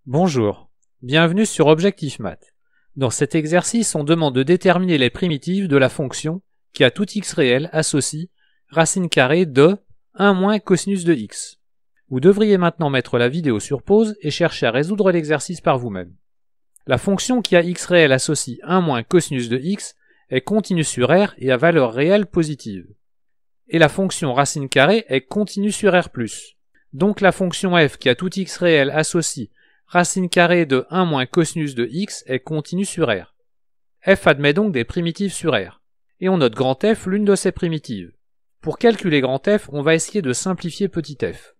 Bonjour, bienvenue sur Objectif Math. Dans cet exercice, on demande de déterminer les primitives de la fonction qui à tout x réel associe racine carrée de 1 moins cosinus de x. Vous devriez maintenant mettre la vidéo sur pause et chercher à résoudre l'exercice par vous-même. La fonction qui à x réel associe 1 moins cosinus de x est continue sur R et à valeur réelle positive. Et la fonction racine carrée est continue sur R+. Donc la fonction f qui à tout x réel associe racine carrée de 1 moins cosinus de x est continue sur R. F admet donc des primitives sur R. Et on note grand F l'une de ces primitives. Pour calculer grand F, on va essayer de simplifier petit f.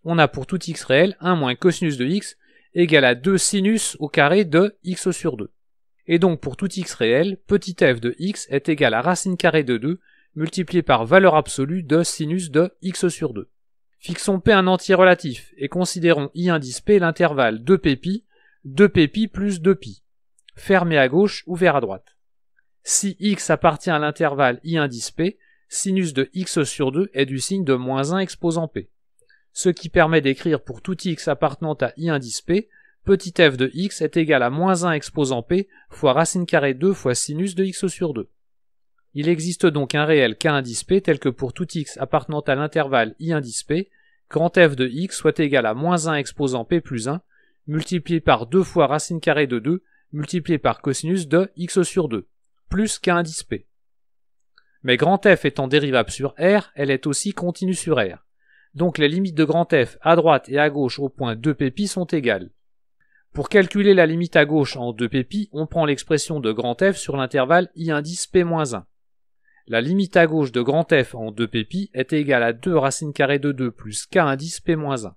On a pour tout x réel 1 moins cosinus de x égale à 2 sinus au carré de x sur 2. Et donc pour tout x réel, petit f de x est égal à racine carrée de 2 multiplié par valeur absolue de sinus de x sur 2. Fixons P un entier relatif et considérons I indice P l'intervalle 2π, 2π plus 2π, fermé à gauche, ouvert à droite. Si x appartient à l'intervalle I indice P, sinus de x sur 2 est du signe de moins 1 exposant P, ce qui permet d'écrire pour tout x appartenant à I indice P, petit f de x est égal à moins 1 exposant P fois racine carrée 2 fois sinus de x sur 2. Il existe donc un réel k indice P tel que pour tout x appartenant à l'intervalle I indice P, grand f de x soit égal à moins 1 exposant P plus 1, multiplié par 2 fois racine carrée de 2, multiplié par cosinus de x sur 2, plus k indice P. Mais grand f étant dérivable sur R, elle est aussi continue sur R. Donc les limites de grand f à droite et à gauche au point 2π sont égales. Pour calculer la limite à gauche en 2π, on prend l'expression de grand f sur l'intervalle I indice P-1. La limite à gauche de grand f en 2π est égale à 2 racine carrée de 2 plus k indice P-1.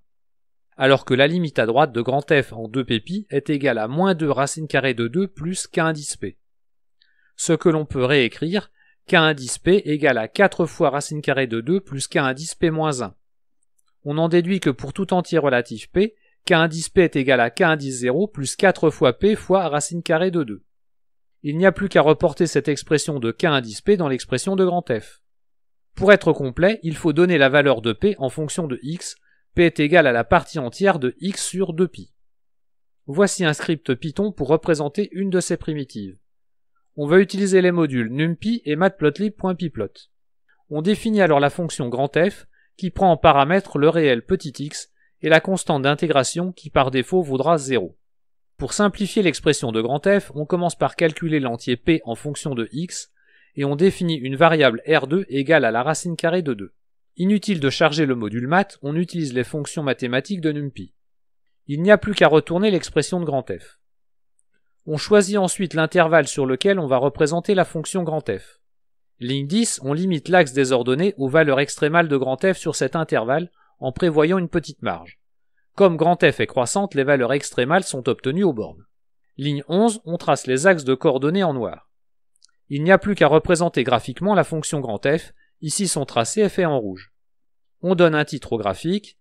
Alors que la limite à droite de grand f en 2π est égale à moins 2 racine carrée de 2 plus k indice P. Ce que l'on peut réécrire, k indice P égale à 4 fois racine carrée de 2 plus k indice P-1. On en déduit que pour tout entier relatif P, k indice P est égal à k indice 0 plus 4 fois P fois racine carrée de 2. Il n'y a plus qu'à reporter cette expression de k indice P dans l'expression de grand F. Pour être complet, il faut donner la valeur de P en fonction de x, P est égal à la partie entière de x sur 2π. Voici un script Python pour représenter une de ces primitives. On va utiliser les modules numpy et matplotlib.pyplot. On définit alors la fonction grand F qui prend en paramètre le réel petit x et la constante d'intégration qui par défaut vaudra 0. Pour simplifier l'expression de grand F, on commence par calculer l'entier P en fonction de x, et on définit une variable R2 égale à la racine carrée de 2. Inutile de charger le module math, on utilise les fonctions mathématiques de NumPy. Il n'y a plus qu'à retourner l'expression de grand F. On choisit ensuite l'intervalle sur lequel on va représenter la fonction grand F. Ligne 10, on limite l'axe des ordonnées aux valeurs extrémales de grand F sur cet intervalle en prévoyant une petite marge. Comme grand F est croissante, les valeurs extrémales sont obtenues aux bornes. Ligne 11, on trace les axes de coordonnées en noir. Il n'y a plus qu'à représenter graphiquement la fonction grand F, ici son tracé est fait en rouge. On donne un titre au graphique.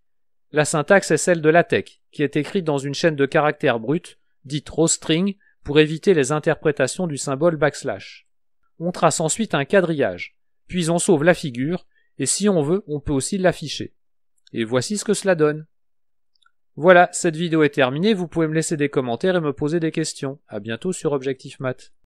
La syntaxe est celle de LaTeX, qui est écrite dans une chaîne de caractères bruts, dite rostring, pour éviter les interprétations du symbole backslash. On trace ensuite un quadrillage, puis on sauve la figure, et si on veut, on peut aussi l'afficher. Et voici ce que cela donne. Voilà, cette vidéo est terminée, vous pouvez me laisser des commentaires et me poser des questions. À bientôt sur Objectif Math.